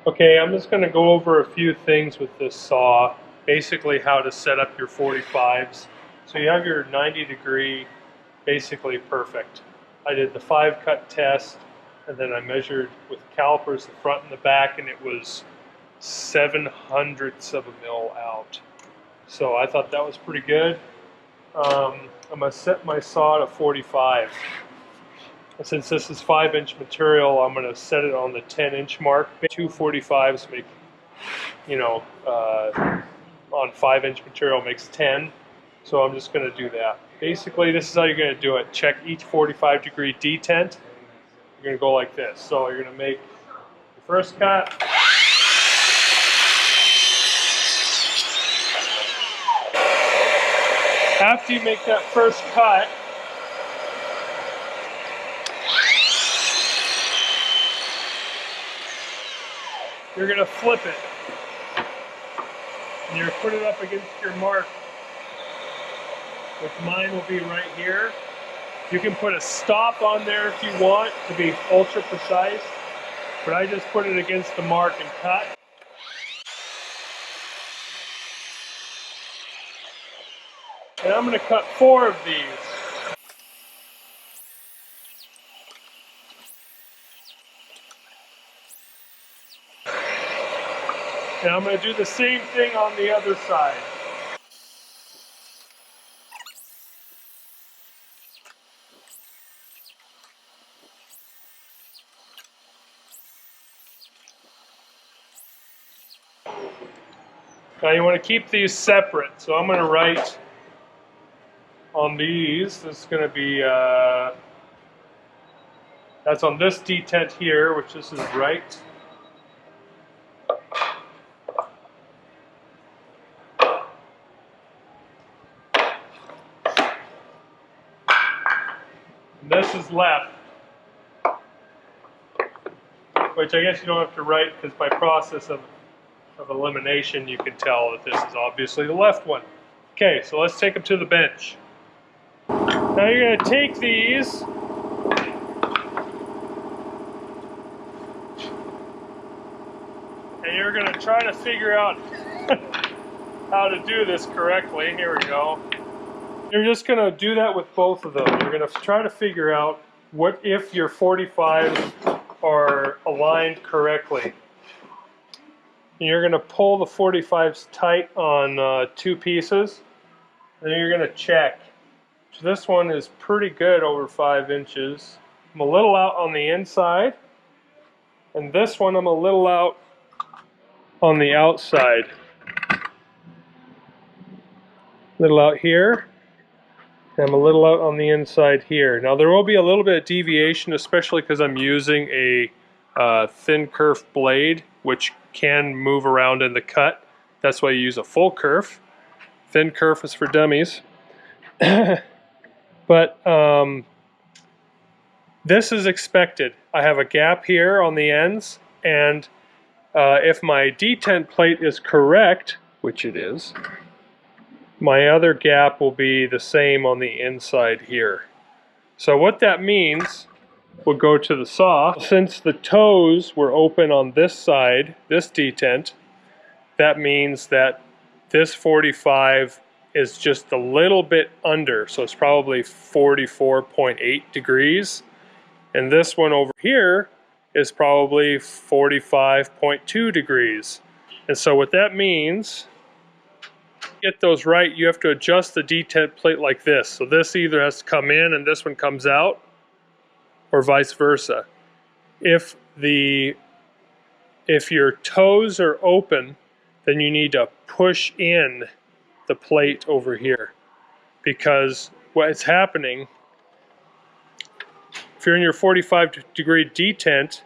Okay, I'm just going to go over a few things with this saw, basically how to set up your 45s. So you have your 90-degree, basically perfect. I did the 5-cut test, and then I measured with calipers the front and the back, and it was 0.07 of a mil out. So I thought that was pretty good. I'm going to set my saw to 45. And since this is 5-inch material, I'm going to set it on the 10-inch mark. 2 45s make, on 5-inch material makes 10. So I'm just going to do that. Basically, this is how you're going to do it. Check each 45-degree detent. You're going to go like this. So you're going to make the first cut. After you make that first cut, you're going to flip it. And you're going to put it up against your mark, which mine will be right here. You can put a stop on there if you want to be ultra precise, but I just put it against the mark and cut. And I'm going to cut 4 of these. And I'm going to do the same thing on the other side. Now you want to keep these separate, so I'm going to write on these, this is going to be, that's on this detent here, which this is right. And this is left, which I guess you don't have to write because by process of elimination you can tell that this is obviously the left one. Okay, so let's take them to the bench. Now you're going to take these and you're going to try to figure out how to do this correctly. Here we go. You're just going to do that with both of them. You're going to try to figure out what if your 45s are aligned correctly. And you're going to pull the 45s tight on 2 pieces, and then you're going to check. So this one is pretty good over 5 inches. I'm a little out on the inside, and this one I'm a little out on the outside. A little out here, and I'm a little out on the inside here. Now there will be a little bit of deviation, especially because I'm using a thin kerf blade, which can move around in the cut. That's why you use a full kerf. Thin kerf is for dummies. But this is expected. I have a gap here on the ends, and if my detent plate is correct, which it is, my other gap will be the same on the inside here. So what that means, we'll go to the saw. Since the toes were open on this side, this detent, that means that this 45 is just a little bit under, so it's probably 44.8 degrees. And this one over here is probably 45.2 degrees. And so what that means, to get those right, you have to adjust the detent plate like this. So this either has to come in and this one comes out, or vice versa. If your toes are open, then you need to push in the plate over here, because what's happening, if you're in your 45-degree detent,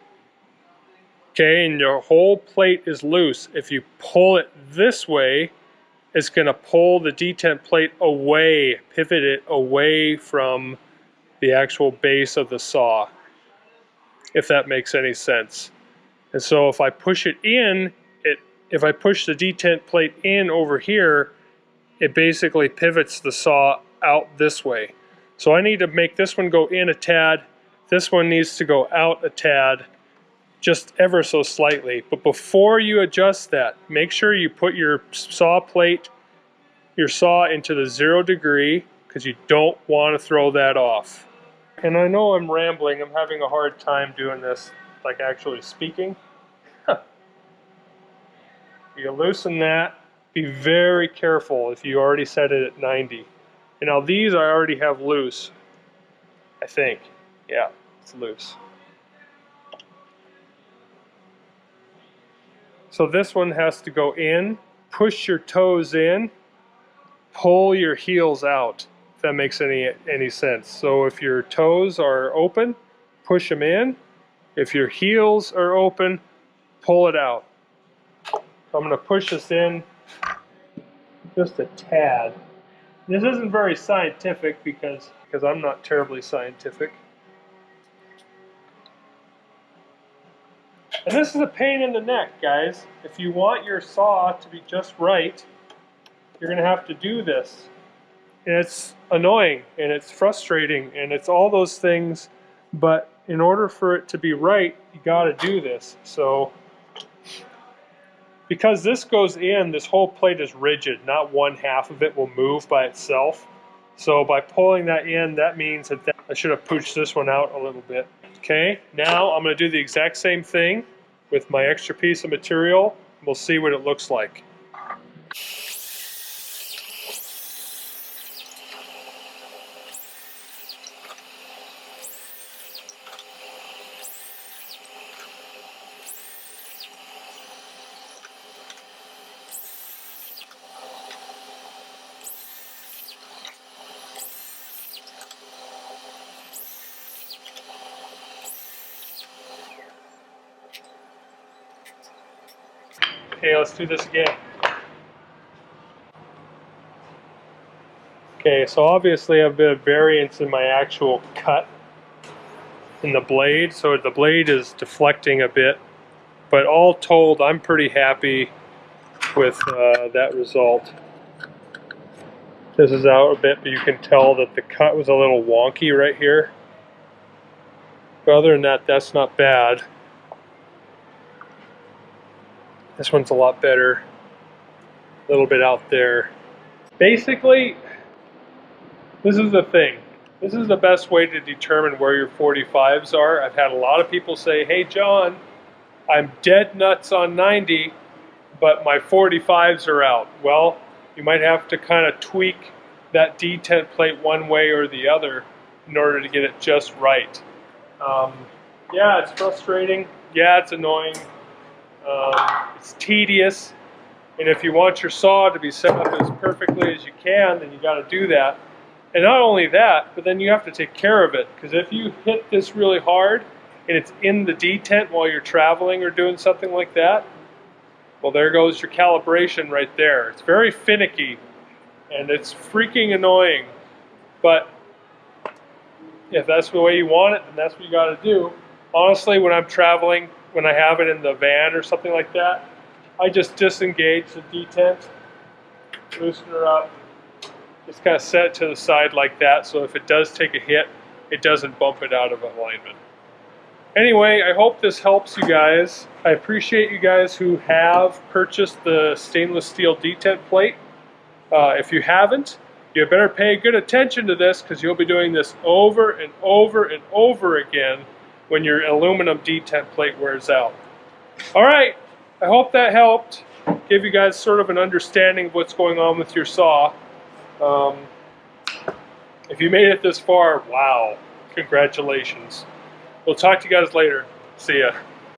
okay, and your whole plate is loose, if you pull it this way, it's going to pull the detent plate away, pivot it away from the actual base of the saw, if that makes any sense. And so if I push it in, if I push the detent plate in over here, it basically pivots the saw out this way. So I need to make this one go in a tad, this one needs to go out a tad, just ever so slightly. But before you adjust that, make sure you put your saw into the 0 degree, because you don't want to throw that off. And I know I'm rambling, I'm having a hard time doing this, like actually speaking. You loosen that, be very careful if you already set it at 90. And now these I already have loose, I think. Yeah, it's loose. So this one has to go in, push your toes in, pull your heels out, if that makes any sense. So if your toes are open, push them in. If your heels are open, pull it out. So I'm going to push this in just a tad. This isn't very scientific because I'm not terribly scientific. And this is a pain in the neck, guys. If you want your saw to be just right, you're going to have to do this. And it's annoying, and it's frustrating, and it's all those things, but in order for it to be right, you got to do this. So, because this goes in, this whole plate is rigid. Not one half of it will move by itself. So by pulling that in, that means that I should have pushed this one out a little bit. Okay, now I'm going to do the exact same thing with my extra piece of material. We'll see what it looks like. Okay, let's do this again. Okay, so obviously I have a bit of variance in my actual cut in the blade, so the blade is deflecting a bit, but all told, I'm pretty happy with that result. This is out a bit, but you can tell that the cut was a little wonky right here. But other than that, that's not bad. This one's a lot better. A little bit out there. Basically, this is the thing. This is the best way to determine where your 45s are. I've had a lot of people say, hey John, I'm dead nuts on 90, but my 45s are out. Well, you might have to kind of tweak that detent plate one way or the other in order to get it just right. Yeah, it's frustrating. Yeah, it's annoying. It's tedious. And if you want your saw to be set up as perfectly as you can, then you got to do that. And not only that, but then you have to take care of it. Because if you hit this really hard and it's in the detent while you're traveling or doing something like that, well, there goes your calibration right there. It's very finicky and it's freaking annoying. But if that's the way you want it, then that's what you got to do. Honestly, when I'm traveling, when I have it in the van or something like that, I just disengage the detent, loosen her up, just kind of set it to the side like that, so if it does take a hit, it doesn't bump it out of alignment. Anyway, I hope this helps you guys. I appreciate you guys who have purchased the stainless steel detent plate. If you haven't, you better pay good attention to this, because you'll be doing this over and over and over again when your aluminum detent plate wears out. Alright, I hope that helped give you guys sort of an understanding of what's going on with your saw. If you made it this far, wow, congratulations. We'll talk to you guys later. See ya.